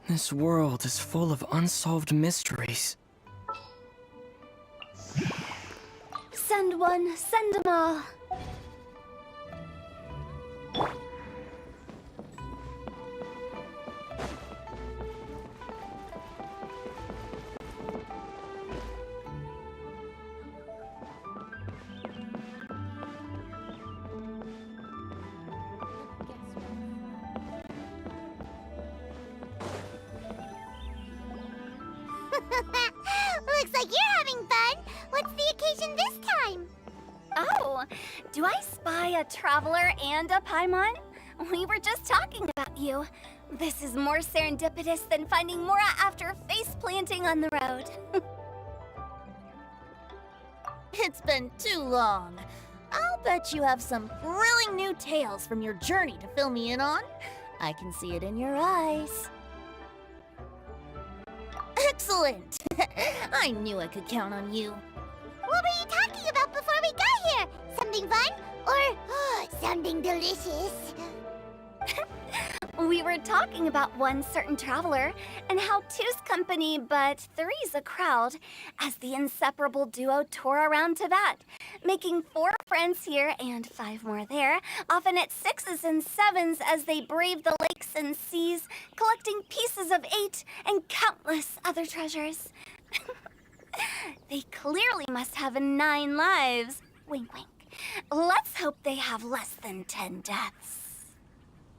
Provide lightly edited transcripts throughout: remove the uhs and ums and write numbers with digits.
This world is full of unsolved mysteries. Send one, send them all. Looks like you're having fun. What's the occasion this time? Oh, do I spy a traveler and a Paimon? We were just talking about you. This is more serendipitous than finding Mora after face planting on the road. It's been too long. I'll bet you have some thrilling new tales from your journey to fill me in on. I can see it in your eyes. Excellent! I knew I could count on you. What were you talking about before we got here? Something fun? Or something delicious? We were talking about one certain traveler, and how two's company, but three's a crowd, as the inseparable duo tour around Tibet, making 4 friends here and 5 more there, often at 6s and 7s as they brave the lakes and seas, collecting pieces of 8 and countless other treasures. They clearly must have 9 lives. Wink, wink. Let's hope they have less than 10 deaths.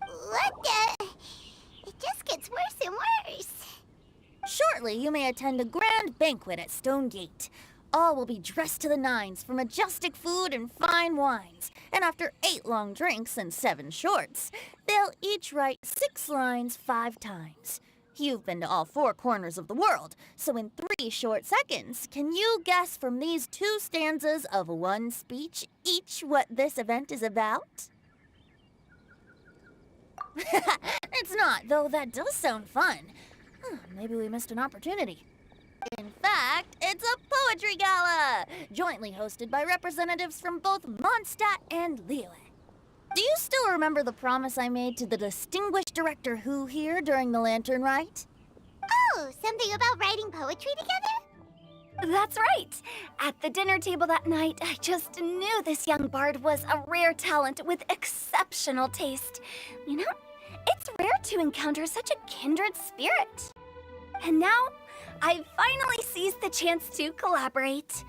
What the? It just gets worse and worse. Shortly, you may attend a grand banquet at Stone Gate. All will be dressed to the nines for majestic food and fine wines. And after 8 long drinks and 7 shorts, they'll each write 6 lines 5 times. You've been to all 4 corners of the world, so in 3 short seconds, can you guess from these 2 stanzas of 1 speech each what this event is about? It's not, though that does sound fun. Maybe we missed an opportunity. In fact, it's a poetry gala, jointly hosted by representatives from both Mondstadt and Liyue. Do you still remember the promise I made to the distinguished director Who here during the Lantern Rite? Oh, something about writing poetry together? That's right. At the dinner table that night, I just knew this young bard was a rare talent with exceptional taste. You know, it's rare to encounter such a kindred spirit. And now, I've finally seized the chance to collaborate.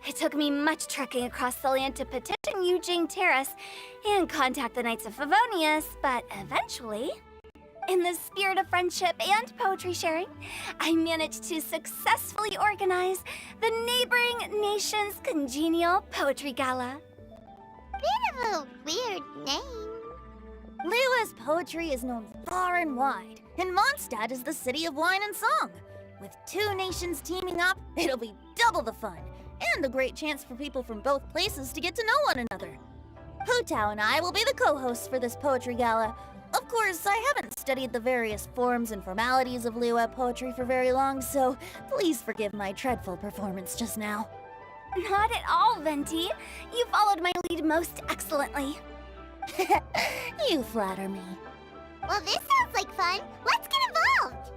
It took me much trekking across the land to petition Eugene Terrace and contact the Knights of Favonius, but eventually, in the spirit of friendship and poetry sharing, I managed to successfully organize the neighboring nation's congenial poetry gala. Bit of a weird name. Liyue's poetry is known far and wide, and Mondstadt is the city of wine and song. With 2 nations teaming up, it'll be double the fun, and a great chance for people from both places to get to know one another. Hu Tao and I will be the co-hosts for this poetry gala. Of course, I haven't studied the various forms and formalities of Liyue poetry for very long, so please forgive my dreadful performance just now. Not at all, Venti. You followed my lead most excellently. You flatter me. Well, this sounds like fun. Let's get involved.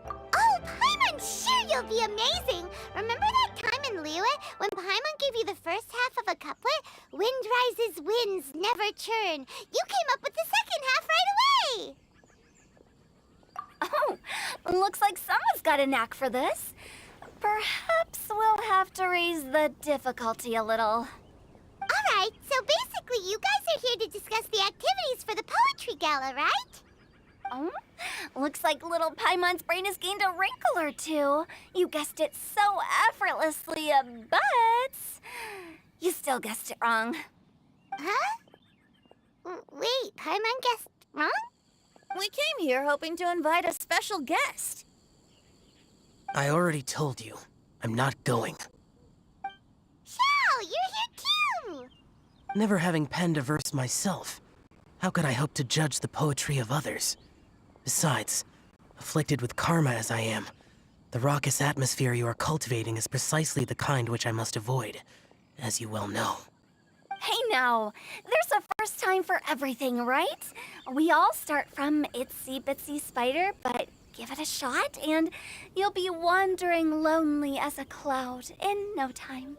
Oh, Paimon, sure you'll be amazing. Remember that time in Liyue when Paimon gave you the first half of a couplet? Wind rises, winds never churn. You came up with the second half right away. Oh, looks like someone's got a knack for this. Perhaps we'll have to raise the difficulty a little. All right, so basically you guys are here to discuss the activities for the poetry gala, right? Oh, looks like little Paimon's brain has gained a wrinkle or 2. You guessed it so effortlessly, but you still guessed it wrong. Huh? Wait, Paimon guessed wrong? We came here hoping to invite a special guest. I already told you, I'm not going. Never having penned a verse myself, how could I hope to judge the poetry of others? Besides, afflicted with karma as I am, the raucous atmosphere you are cultivating is precisely the kind which I must avoid, as you well know. Hey now, there's a first time for everything, right? We all start from itsy bitsy spider, but give it a shot and you'll be wandering lonely as a cloud in no time.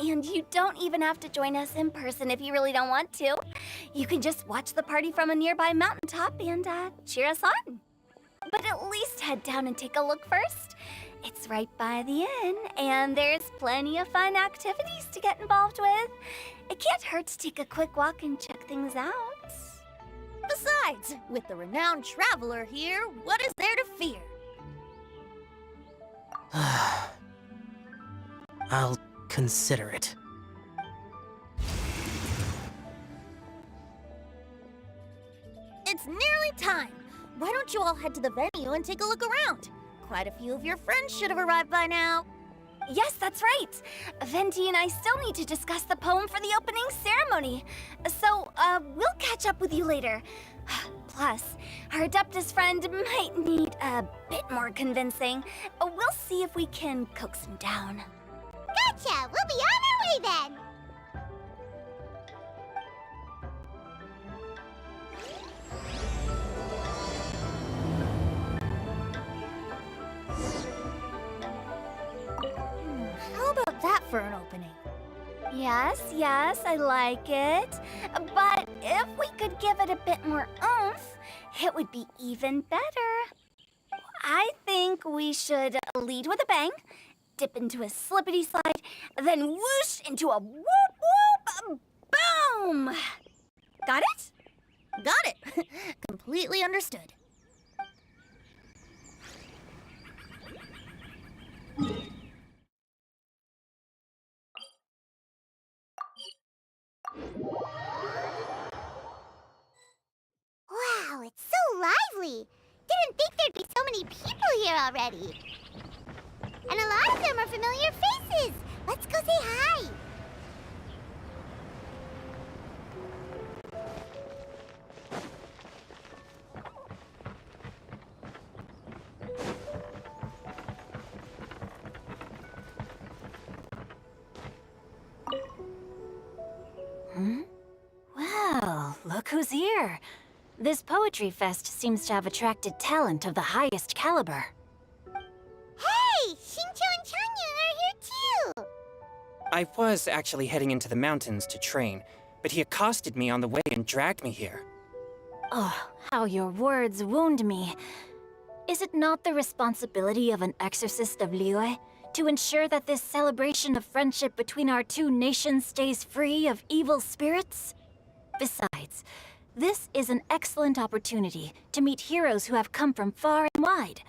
And you don't even have to join us in person if you really don't want to. You can just watch the party from a nearby mountaintop and cheer us on. But at least head down and take a look first. It's right by the inn, and there's plenty of fun activities to get involved with. It can't hurt to take a quick walk and check things out. Besides, with the renowned traveler here, what is there to fear? I'll consider it. It's nearly time. Why don't you all head to the venue and take a look around? Quite a few of your friends should have arrived by now. Yes, that's right. Venti and I still need to discuss the poem for the opening ceremony. So, we'll catch up with you later. Plus, our Adeptus friend might need a bit more convincing. We'll see if we can coax him down. Gotcha! We'll be on our way then! How about that for an opening? Yes, I like it. But if we could give it a bit more oomph, it would be even better. I think we should lead with a bang, dip into a slippity slide, then whoosh into a whoop whoop boom! Got it? Got it. Completely understood. Wow, it's so lively! Didn't think there'd be so many people here already. And a lot of them are familiar faces. Let's go say hi. Well, look who's here. This poetry fest seems to have attracted talent of the highest caliber. Hey, Shincho and Changyun are here too. I was actually heading into the mountains to train, but he accosted me on the way and dragged me here. Oh, how your words wound me. Is it not the responsibility of an exorcist of Liyue to ensure that this celebration of friendship between our two nations stays free of evil spirits? Besides, this is an excellent opportunity to meet heroes who have come from far and wide.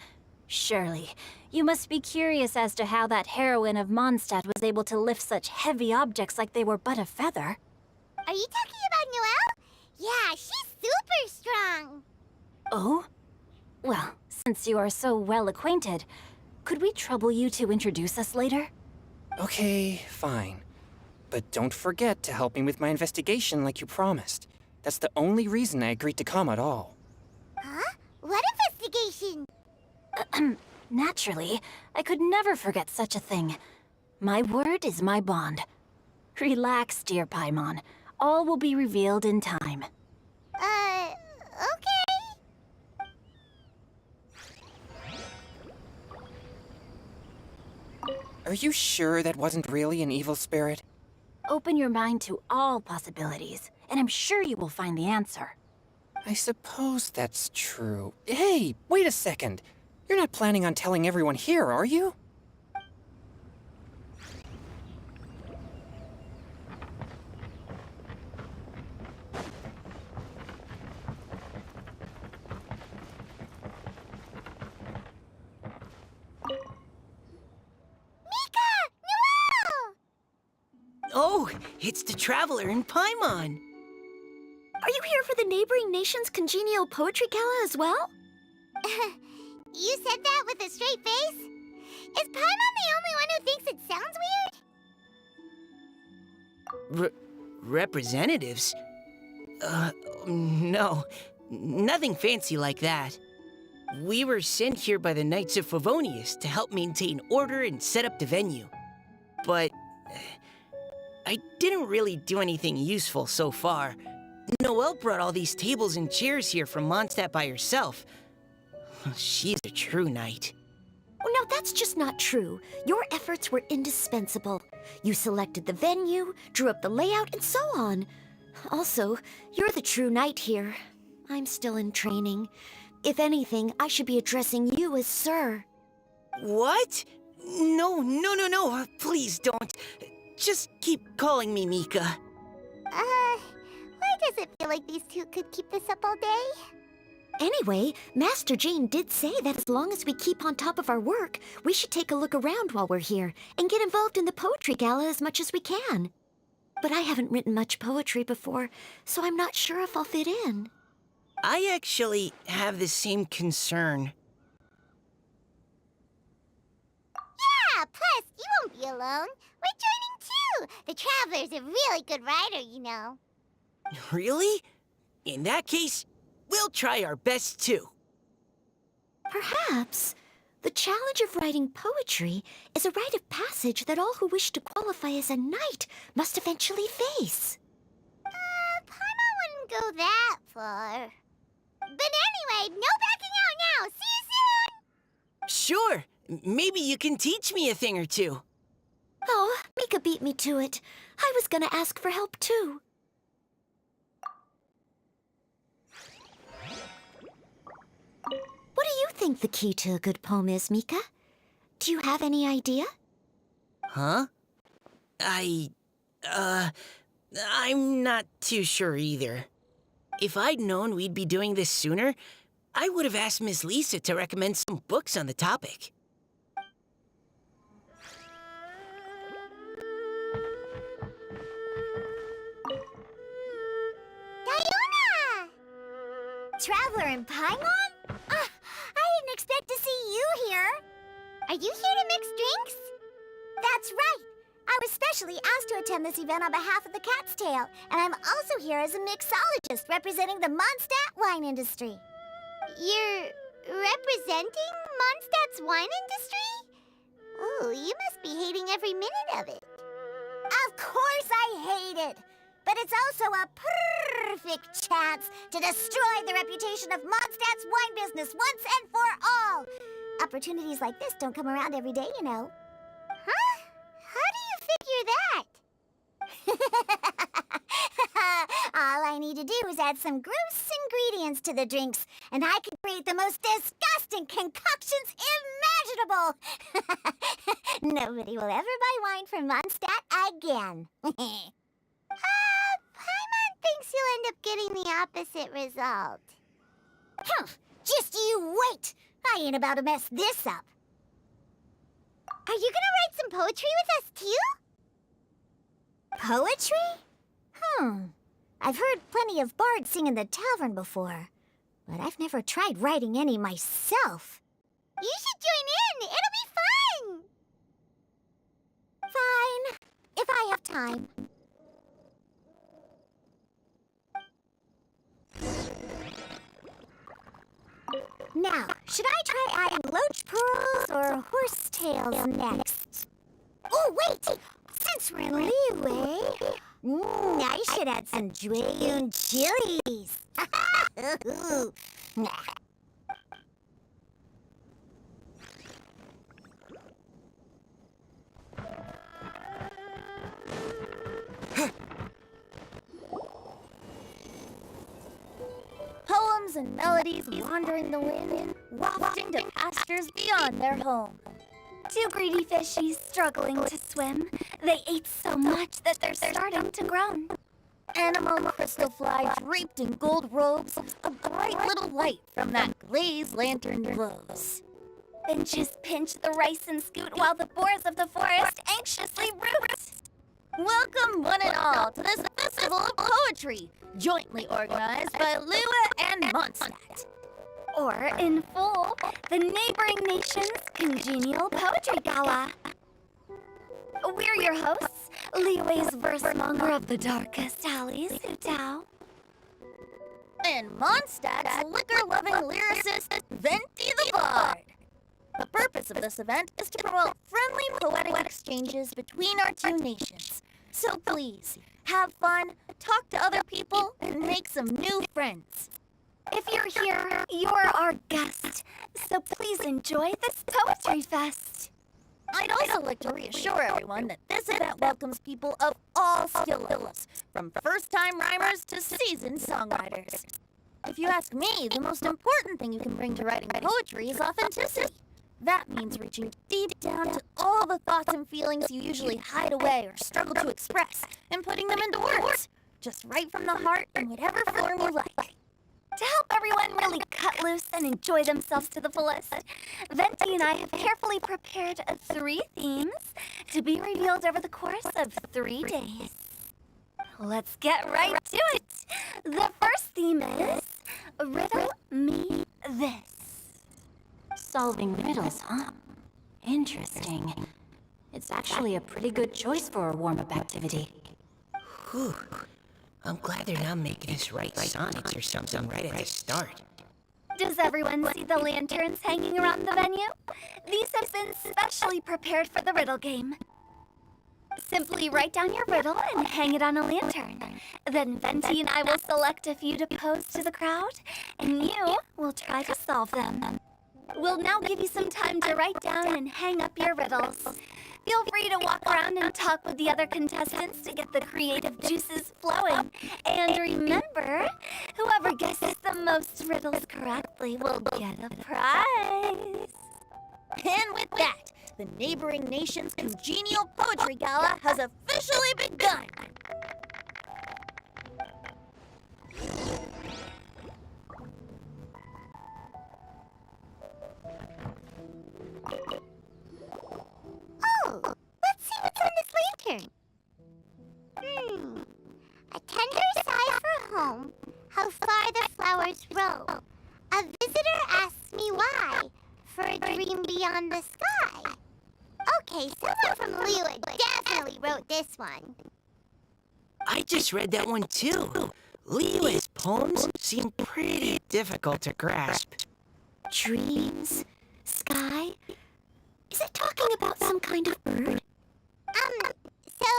Surely, you must be curious as to how that heroine of Mondstadt was able to lift such heavy objects like they were but a feather. Are you talking about Noelle? Yeah, she's super strong. Oh? Well, since you are so well acquainted, could we trouble you to introduce us later? Okay, fine. But don't forget to help me with my investigation like you promised. That's the only reason I agreed to come at all. Huh? What investigation? Naturally, I could never forget such a thing. My word is my bond. Relax, dear Paimon. All will be revealed in time. Okay. Are you sure that wasn't really an evil spirit? Open your mind to all possibilities, and I'm sure you will find the answer. I suppose that's true. Hey, wait a second. You're not planning on telling everyone here, are you? Oh, it's the Traveler in Paimon. Are you here for the neighboring nation's congenial poetry gala as well? You said that with a straight face? Is Paimon the only one who thinks it sounds weird? Representatives? No. Nothing fancy like that. We were sent here by the Knights of Favonius to help maintain order and set up the venue. But I didn't really do anything useful so far. Noelle brought all these tables and chairs here from Mondstadt by herself. She's a true knight. Oh, no, that's just not true. Your efforts were indispensable. You selected the venue, drew up the layout, and so on. Also, you're the true knight here. I'm still in training. If anything, I should be addressing you as Sir. What? No. Please don't. Just keep calling me Mika. Why does it feel like these two could keep this up all day? Anyway, Master Jane did say that as long as we keep on top of our work, we should take a look around while we're here and get involved in the poetry gala as much as we can. But I haven't written much poetry before, so I'm not sure if I'll fit in. I actually have the same concern. Yeah, plus, you won't be alone. We're joining too. The Traveler's a really good writer, you know. Really? In that case, we'll try our best too. Perhaps. The challenge of writing poetry is a rite of passage that all who wish to qualify as a knight must eventually face. Paimon wouldn't go that far. But anyway, no backing out now. See you soon! Sure. Maybe you can teach me a thing or two. Oh, Mika beat me to it. I was gonna ask for help too. What do you think the key to a good poem is, Mika? Do you have any idea? Huh? I'm not too sure either. If I'd known we'd be doing this sooner, I would have asked Miss Lisa to recommend some books on the topic. Diona! Traveler and Paimon? I didn't expect to see you here. Are you here to mix drinks? That's right. I was specially asked to attend this event on behalf of the Cat's Tail, and I'm also here as a mixologist representing the Mondstadt wine industry. You're representing Mondstadt's wine industry? Oh, you must be hating every minute of it. Of course I hate it, but it's also a perfect chance to destroy the reputation of Mondstadt's wine business once and for all. Opportunities like this don't come around every day, you know. Huh? How do you figure that? All I need to do is add some gross ingredients to the drinks, and I can create the most disgusting concoctions imaginable. Nobody will ever buy wine from Mondstadt again. Paimon thinks you'll end up getting the opposite result. Just you wait. I ain't about to mess this up. Are you gonna write some poetry with us too? Poetry? I've heard plenty of bards sing in the tavern before, but I've never tried writing any myself. You should join in. It'll be fun. Fine, if I have time. Now, should I try adding loach pearls or horsetails next? Oh, wait! Since we're in Liyue, I should add some Jueyun chilies. Poems and melodies wandering the wind, wafting to pastures beyond their home. Two greedy fishies struggling to swim. They ate so much that they're starting to groan. Animal crystal fly draped in gold robes, a bright little light from that glazed lantern glows. Finches pinch the rice and scoot while the boars of the forest anxiously root. Welcome one and all to this festival of poetry, jointly organized by Liyue and Mondstadt. Or, in full, the neighboring nation's congenial poetry gala. We're your hosts, Liyue's verse-monger of the darkest alleys, Hutao. And Mondstadt's liquor-loving lyricist, Venti the Bard. The purpose of this event is to promote friendly poetic exchanges between our two nations. So please, have fun, talk to other people, and make some new friends. If you're here, you're our guest, so please enjoy this poetry fest. I'd also like to reassure everyone that this event welcomes people of all skill levels, from first-time rhymers to seasoned songwriters. If you ask me, the most important thing you can bring to writing poetry is authenticity. That means reaching deep down to all the thoughts and feelings you usually hide away or struggle to express, and putting them into words, just right from the heart in whatever form you like. To help everyone really cut loose and enjoy themselves to the fullest, Venti and I have carefully prepared 3 themes to be revealed over the course of 3 days. Let's get right to it. The first theme is Riddle Me This. Solving riddles, huh? Interesting. It's actually a pretty good choice for a warm-up activity. Whew. I'm glad they're not making us write sonnets or something right at the start. Does everyone see the lanterns hanging around the venue? These have been specially prepared for the riddle game. Simply write down your riddle and hang it on a lantern. Then Venti and I will select a few to pose to the crowd, and you will try to solve them. We'll now give you some time to write down and hang up your riddles. Feel free to walk around and talk with the other contestants to get the creative juices flowing. And remember, whoever guesses the most riddles correctly will get a prize. And with that, the neighboring nation's congenial poetry gala has officially begun. Oh, let's see what's on this lantern. A tender sigh for home, how far the flowers roam. A visitor asks me why, for a dream beyond the sky. Okay, someone from Liyue definitely wrote this one. I just read that one too. Liyue's poems seem pretty difficult to grasp. Dreams? Sky? Is it talking about some kind of bird? So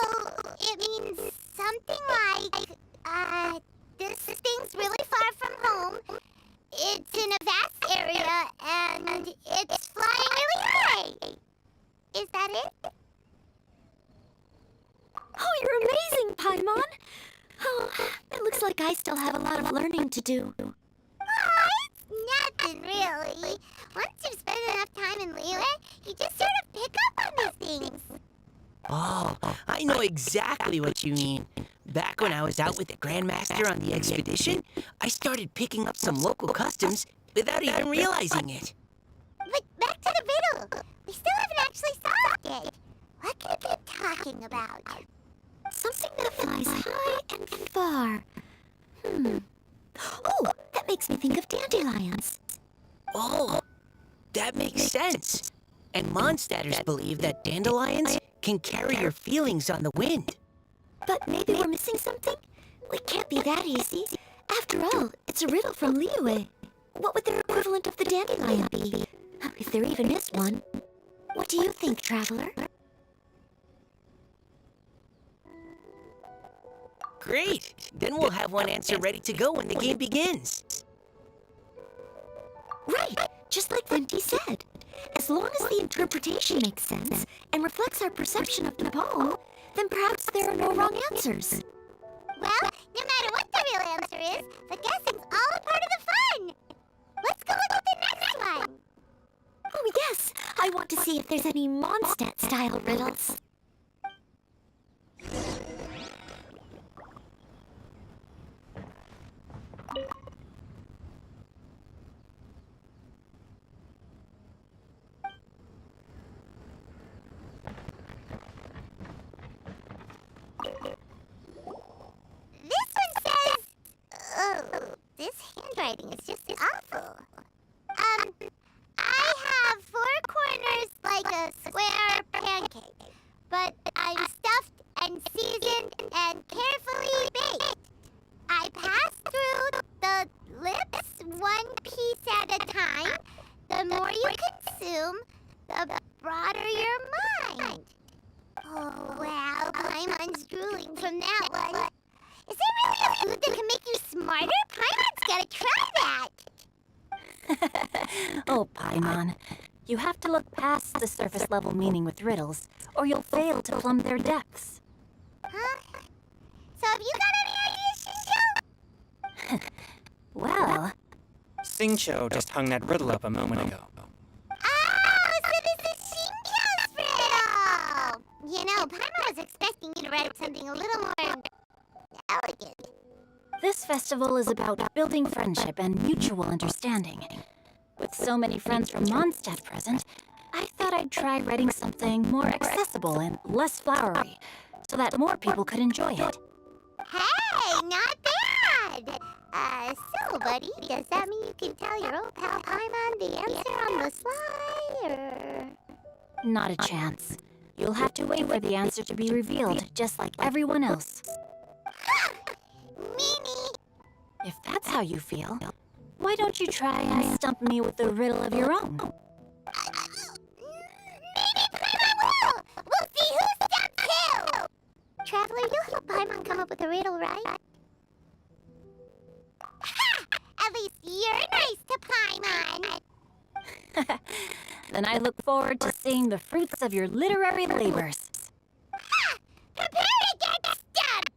it means something like, this thing's really far from home. It's in a vast area, and it's flying really high. Is that it? Oh, you're amazing, Paimon! Oh, it looks like I still have a lot of learning to do. It's nothing, really. Once you've spent enough time in Liyue, you just sort of pick up on these things. Oh, I know exactly what you mean. Back when I was out with the Grandmaster on the expedition, I started picking up some local customs without even realizing it. But back to the riddle. We still haven't actually solved it. What could it be talking about? Something that flies high and far. Oh, that makes me think of dandelions. Oh, that makes sense. And Mondstadters believe that dandelions can carry your feelings on the wind. But maybe we're missing something? It can't be that easy. After all, it's a riddle from Liyue. What would their equivalent of the dandelion be? If there even is one. What do you think, Traveler? Great! Then we'll have one answer ready to go when the game begins. Right, just like Venti said. As long as the interpretation makes sense and reflects our perception of the poem, then perhaps there are no wrong answers. Well, no matter what the real answer is, the guessing's all a part of the fun. Let's go look at the next one. Oh yes, I want to see if there's any Mondstadt-style riddles. This one says, oh, this handwriting is just awful. I have 4 corners like a square pancake, but I'm stuffed and and carefully baked. I pass through the lips one piece at a time. The more you consume, the broader your mind. Oh, wow, Paimon's drooling from that one. Is there really a food that can make you smarter? Paimon's gotta try that. Oh, Paimon. You have to look past the surface level meaning with riddles, or you'll fail to plumb their depths. Huh? So have you got any ideas, Shisho? Well, Singcho just hung that riddle up a moment ago. Oh, so this is Shinko's riddle! You know, Paimon was expecting you to write something a little more elegant. this festival is about building friendship and mutual understanding. With so many friends from Mondstadt present, I thought I'd try writing something more accessible and less flowery, so that more people could enjoy it. Hey, not bad! So, buddy, does that mean you can tell your old pal Paimon the answer on the sly, or...? Not a chance. You'll have to wait for the answer to be revealed, just like everyone else. Mimi! If that's how you feel, why don't you try and stump me with a riddle of your own? Maybe Paimon will! We'll see who stumps who! Traveler, you'll help Paimon come up with a riddle, right? Ha! At least you're nice to Paimon! Then I look forward to seeing the fruits of your literary labors. Ha! Prepare to get stumped!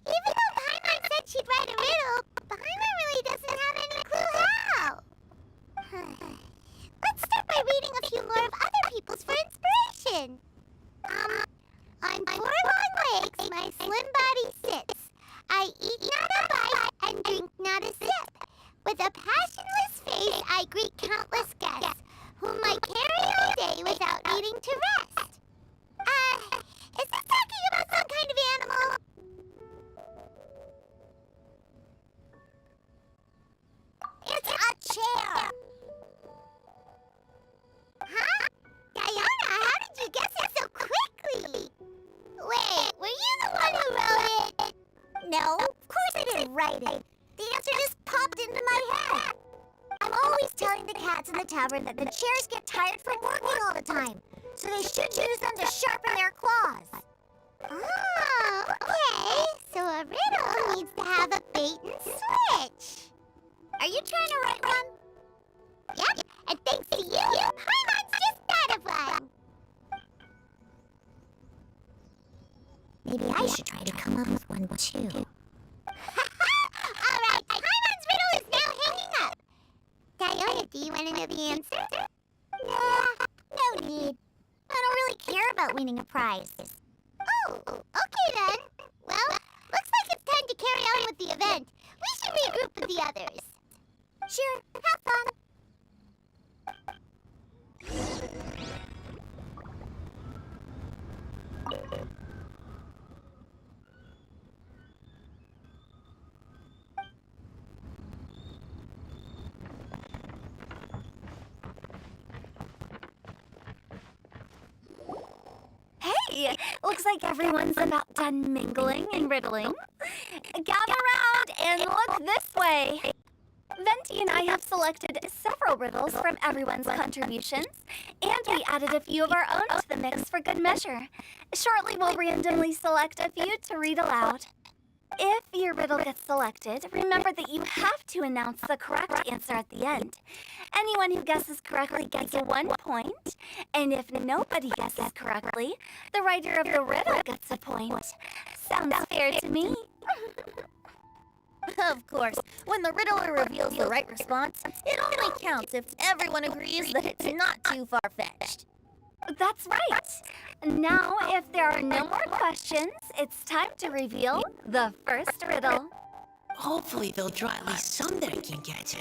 Even though Paimon said she'd write a riddle, Paimon really doesn't have any clue how. Let's start by reading a few more of other people's for inspiration. On 4 long legs, my slim body sits. I eat not a bite and drink not a sip. With a passionless face, I greet countless guests, whom I carry all day without needing to rest. Is this talking about some kind of animal? It's a chair! Huh? Diana, how did you guess it so quickly? Wait, were you the one who wrote it? No, of course I didn't write it. The answer just popped into my head. I'm always telling the cats in the tavern that the chairs get tired from working all the time, so they should use them to sharpen their claws. Oh, okay. So a riddle needs to have a bait and switch. Are you trying to write one? Yep, and thanks to you, Paimon's just thought of one. Maybe I should try to come up with one too. All right, Paimon's riddle is now hanging up. Diana, do you want to know the answer? Nah, no need. I don't really care about winning a prize. Oh, okay then. Well, looks like it's time to carry on with the event. We should regroup with the others. Sure, have fun. Hey, looks like everyone's about done mingling and riddling. Gather round and look this way. Venti and I have selected several riddles from everyone's contributions, and we added a few of our own to the mix for good measure. Shortly, we'll randomly select a few to read aloud. If your riddle gets selected, remember that you have to announce the correct answer at the end. Anyone who guesses correctly gets 1 point, and if nobody guesses correctly, the writer of the riddle gets a point. Sounds fair to me. Of course, when the riddler reveals the right response, it only counts if everyone agrees that it's not too far-fetched. That's right. Now, if there are no more questions, it's time to reveal the first riddle. Hopefully they'll draw at least some that I can get.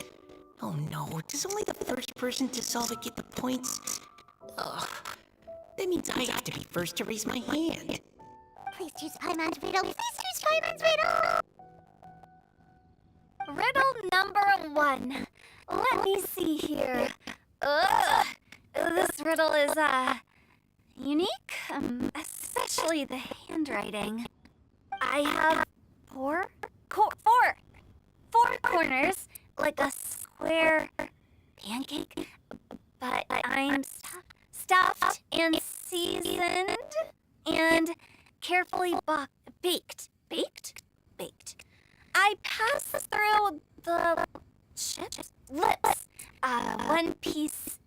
Oh no, does only the first person to solve it get the points? Ugh. That means I have to be first to raise my hand. Please choose Paimon's riddle. Please choose Paimon's riddle. Riddle number 1. Let me see here. Ugh. This riddle is, unique, especially the handwriting. I have four corners, like a square pancake, but I'm stuffed and seasoned and carefully baked. Baked. I pass through the chip's lips, one piece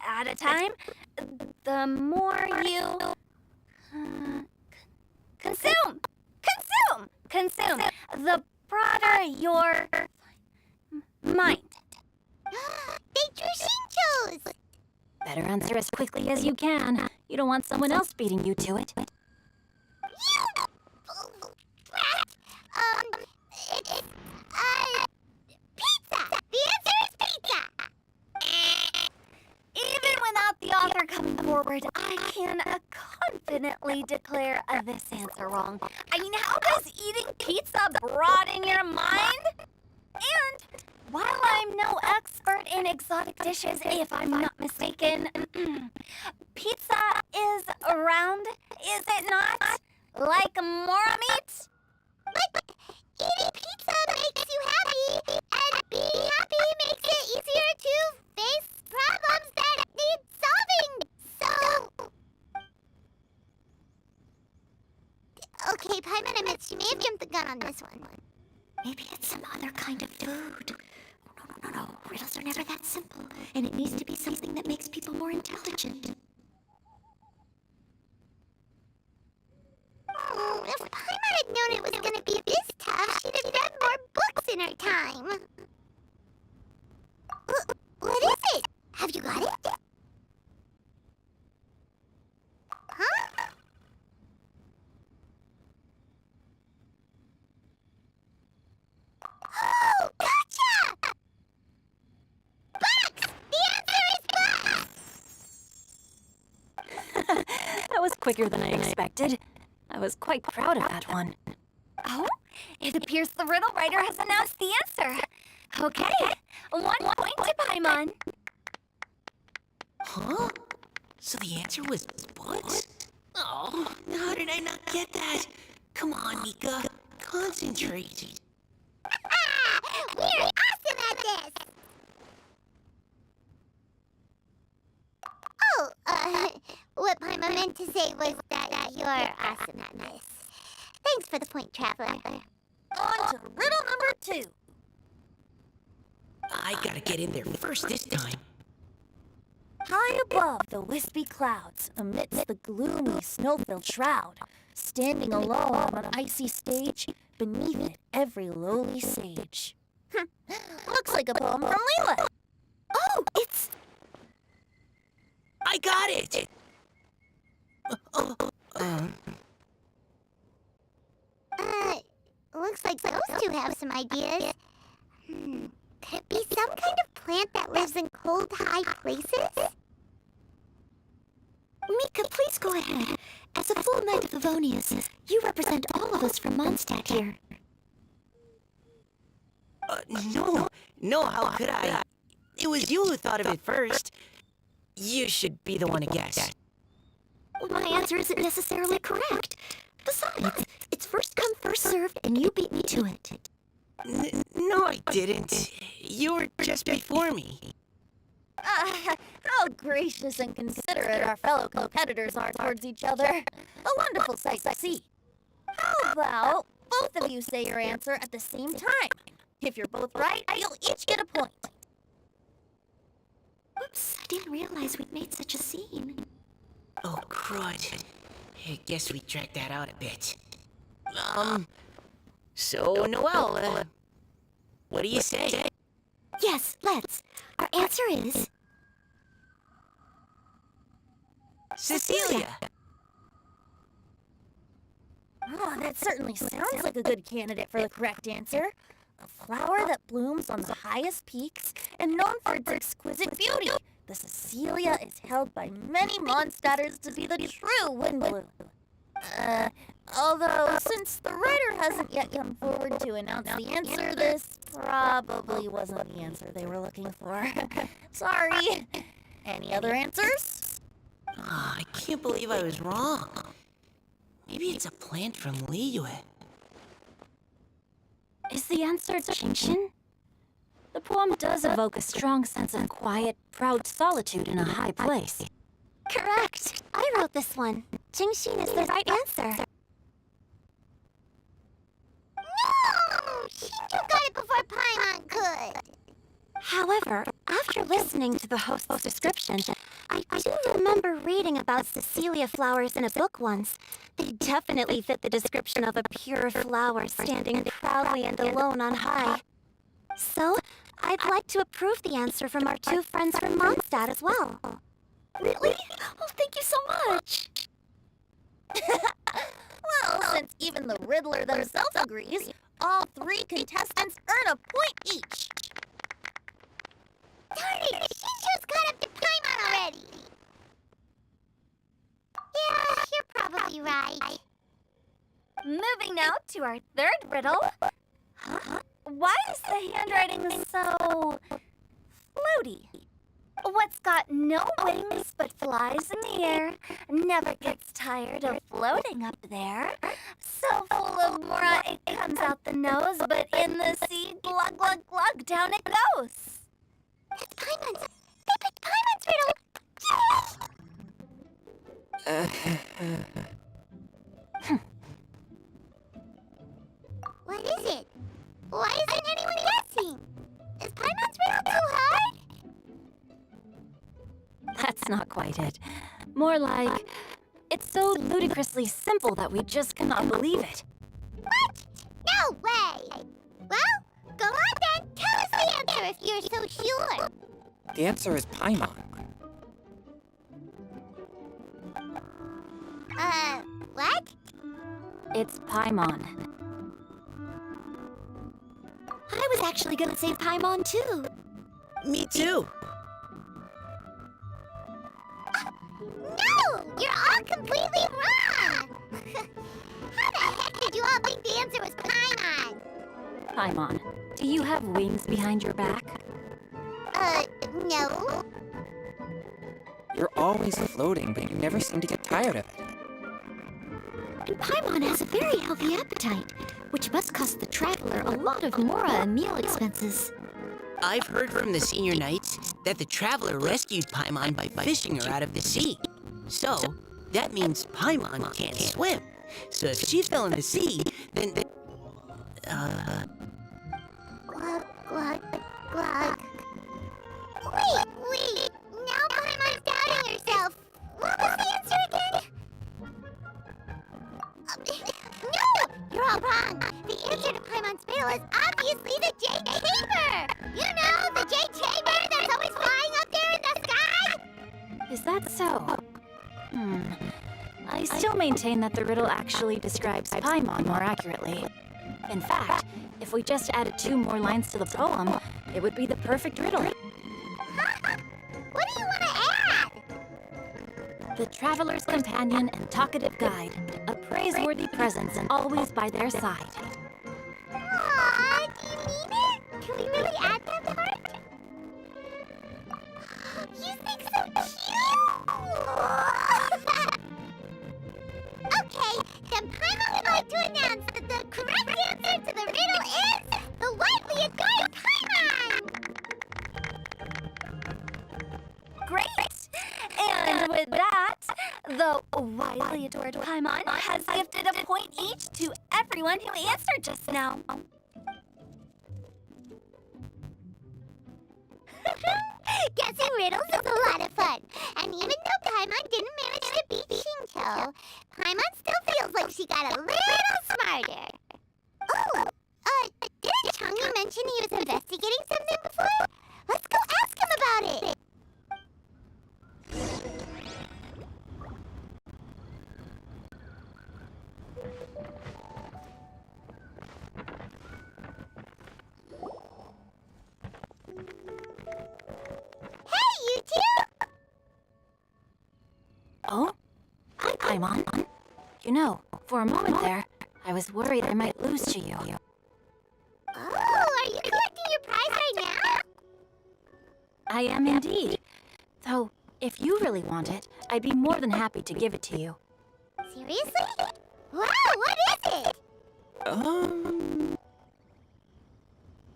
at a time. The more you consume, the broader your mind. They drew Shinchos! Better answer as quickly as you can. You don't want someone else beating you to it. It's, pizza! The answer is pizza! Even without the author coming forward, I can confidently declare this answer wrong. I mean, how does eating pizza broaden your mind? And while I'm no expert in exotic dishes, if I'm not mistaken, pizza is round, is it not? Like mora meat? But eating pizza makes you happy, and being happy makes it easier to face problems that need solving. So... Okay, Paimon admits she may have jumped the gun on this one. Maybe it's some other kind of food. No. Riddles are never that simple, and it needs to be something that makes people more intelligent. If Paimon had known it was gonna be this tough, she'd have read more books in her time. What is it? Have you got it? Huh? Oh, gotcha! Box! The answer is box! That was quicker than I expected. I was quite proud of that one. Oh, it appears the riddle writer has announced the answer. Okay, 1 point to Paimon. Huh? So the answer was what? Oh, how did I not get that? Come on, Mika. Concentrate. We're awesome at this! Oh, what Paimon meant to say was that you're awesome at this. Thanks for the point, Traveler. On to riddle number 2. I gotta get in there first this time. High above the wispy clouds, amidst the gloomy snow-filled shroud, standing alone on an icy stage, beneath it every lowly sage. Looks like a poem from Leela. Oh, it's... I got it! Looks like those two have some ideas. Could it be some kind of plant that lives in cold, high places? Mika, please go ahead. As a full knight of Favonius, you represent all of us from Mondstadt here. No, how could I? It was you who thought of it first. You should be the one to guess. My answer isn't necessarily correct. Besides, it's first come, first served, and you beat me to it. No, I didn't. You were just before me. How gracious and considerate our fellow competitors are towards each other. A wonderful sight to see. How about both of you say your answer at the same time? If you're both right, you'll each get a point. Whoops, I didn't realize we'd made such a scene. Oh, crud. I guess we dragged that out a bit. So, Noelle, What do you say? Yes, let's. Our answer is Cecilia! Oh, that certainly sounds like a good candidate for the correct answer. A flower that blooms on the highest peaks and known for its exquisite beauty. The Cecilia is held by many Mondstadters to be the true wind bloom. Although, since the writer hasn't yet come forward to announce the answer, this probably wasn't the answer they were looking for. Sorry. Any other answers? Oh, I can't believe I was wrong. Maybe it's a plant from Liyue. Is the answer Jingshin? The poem does evoke a strong sense of quiet, proud solitude in a high place. correct. I wrote this one. Jingshin is the right answer. No! Shinju got it before Paimon could. However, after listening to the host's description, I do remember reading about Cecilia flowers in a book once. They definitely fit the description of a pure flower standing proudly and alone on high. So, I'd like to approve the answer from our two friends from Mondstadt as well. Really? Oh, thank you so much. Well, since even the Riddler themselves agrees, all three contestants earn a point each. Darn it! Shinju's caught up to Paimon already! Yeah, you're probably right. Moving now to our third riddle. Why is the handwriting so floaty? What's got no wings but flies in the air, never gets tired of floating up there. So full of mora it comes out the nose, but in the sea, glug glug glug, down it goes. That's Paimon's. They picked Paimon's riddle. What is it? Why isn't anyone guessing? Is Paimon's riddle too hard? That's not quite it. More like, it's so ludicrously simple that we just cannot believe it. What? No way! Well, go on then. Tell us the answer if you're so sure. The answer is Paimon. What? It's Paimon. I was actually gonna say Paimon too. Me too. No! You're all completely wrong! How the heck did you all think the answer was Paimon? Paimon, do you have wings behind your back? No. You're always floating, but you never seem to get tired of it. And Paimon has a very healthy appetite, which must cost the traveler a lot of mora and meal expenses. I've heard from the senior knights that the traveler rescued Paimon by fishing her out of the sea. So, that means Paimon can't swim. So if she fell in the sea, then... Glug, glug, glug. Wait! Now Paimon's doubting herself. What was the answer again? No! You're all wrong. The answer to Paimon's riddle is obviously the Jade Chamber! You know, the Jade Chamber that's always flying up there in the sky? Is that so? I still maintain that the riddle actually describes Paimon more accurately. In fact, if we just added 2 more lines to the poem, it would be the perfect riddle. What do you want to add? The traveler's companion and talkative guide, a praiseworthy presence and always by their side. Aw, do you mean it? Can we really add that part? You think so cute? Okay, then Paimon would like to announce that the correct answer to the riddle is the widely adored Paimon! Great! And with that, the widely adored Paimon has gifted a point each to everyone who answered just now. Guessing riddles is a lot of fun, and even though Paimon didn't manage to beat Shinto, Paimon still feels like she got a little smarter. Oh, didn't Chang'e mention he was investigating something before? Let's go ask him about it! Hey, you two! Oh? Hi, Paimon. You know, for a moment there, I was worried I might lose to you. Oh, are you collecting your prize right now? I am indeed. Though, if you really want it, I'd be more than happy to give it to you. Seriously? Wow, what is it?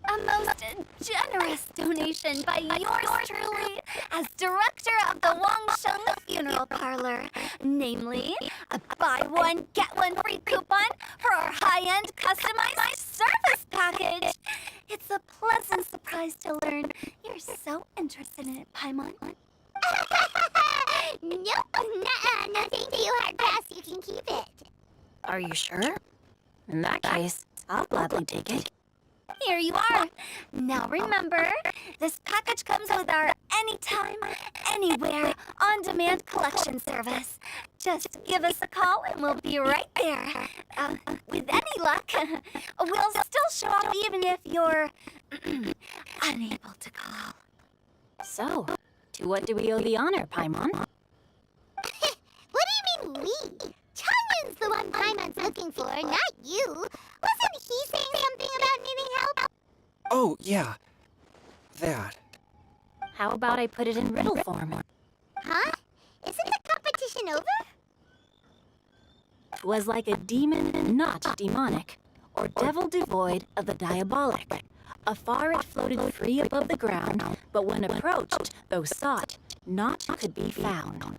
A most generous donation by yours truly as director of the Wangsheng Funeral Parlor. Namely, a buy one, get one free coupon for our high-end customized service package. It's a pleasant surprise to learn you're so interested in it, Paimon. Nope, nuh-uh, no thank you, Hardgrass, you can keep it. Are you sure? In that case, I'll gladly take it. Here you are. Now remember, this package comes with our anytime, anywhere, on-demand collection service. Just give us a call and we'll be right there. With any luck, we'll still show up even if you're unable to call. So, to what do we owe the honor, Paimon? What do you mean, we? Chongyun's the one Paimon's looking for, not you. Wasn't he saying something about needing help? Oh, yeah. That. How about I put it in riddle form? Huh? Isn't the competition over? 'Twas like a demon not demonic, or devil devoid of the diabolic. Afar it floated free above the ground, but when approached, though sought, naught could be found.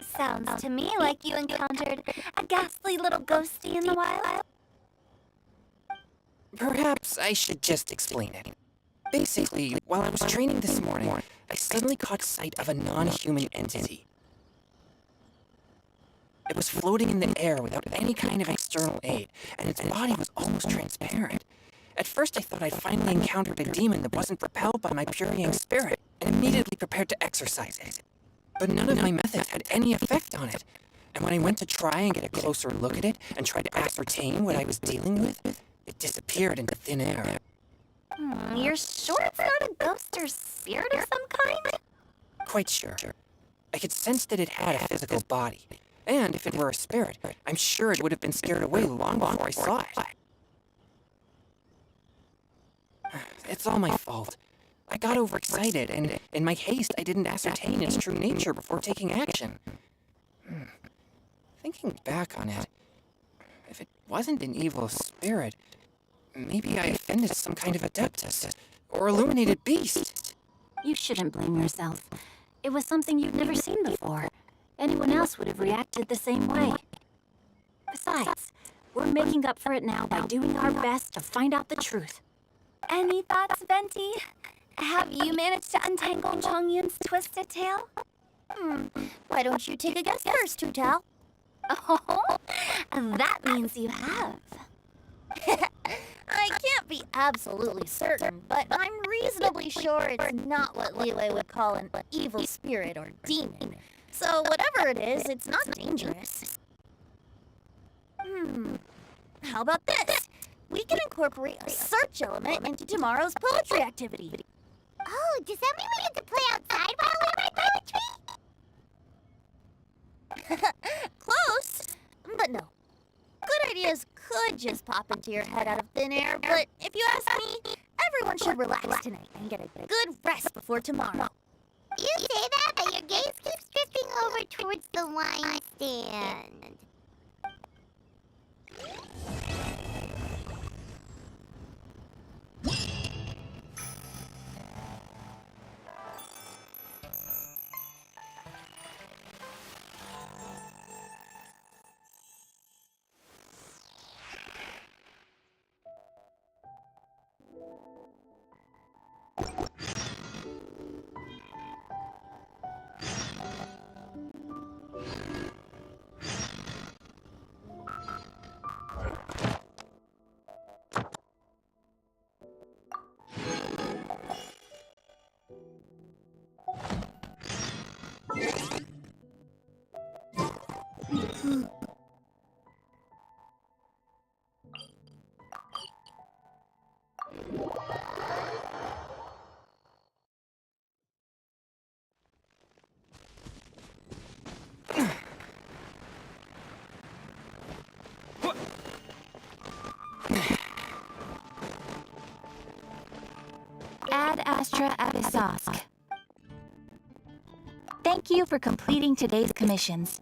Sounds to me like you encountered a ghastly little ghosty in the wild. Perhaps I should just explain it. Basically, while I was training this morning, I suddenly caught sight of a non-human entity. It was floating in the air without any kind of external aid, and its body was almost transparent. At first I thought I'd finally encountered a demon that wasn't propelled by my pure yang spirit, and immediately prepared to exorcise it. But none of my methods had any effect on it, and when I went to try and get a closer look at it and tried to ascertain what I was dealing with, it disappeared into thin air. You're sure it's not a ghost or spirit of some kind? Quite sure. I could sense that it had a physical body, and if it were a spirit, I'm sure it would have been scared away long before I saw it. It's all my fault. I got overexcited, and in my haste, I didn't ascertain its true nature before taking action. Thinking back on it, if it wasn't an evil spirit, maybe I offended some kind of adeptus, or illuminated beast. You shouldn't blame yourself. It was something you've never seen before. Anyone else would have reacted the same way. Besides, we're making up for it now by doing our best to find out the truth. Any thoughts, Venti? Have you managed to untangle Chongyun's twisted tail? Why don't you take a guess first, Tutal? Oh, that means you have. I can't be absolutely certain, but I'm reasonably sure it's not what Liyue would call an evil spirit or demon. So whatever it is, it's not dangerous. How about this? We can incorporate a search element into tomorrow's poetry activity. Oh, does that mean we get to play outside while we write poetry? Close, but no. Good ideas could just pop into your head out of thin air, but if you ask me, everyone should relax tonight and get a good rest before tomorrow. You say that, but your gaze keeps drifting over towards the wine stand. Ad Astra Abyssosque. Thank you for completing today's commissions.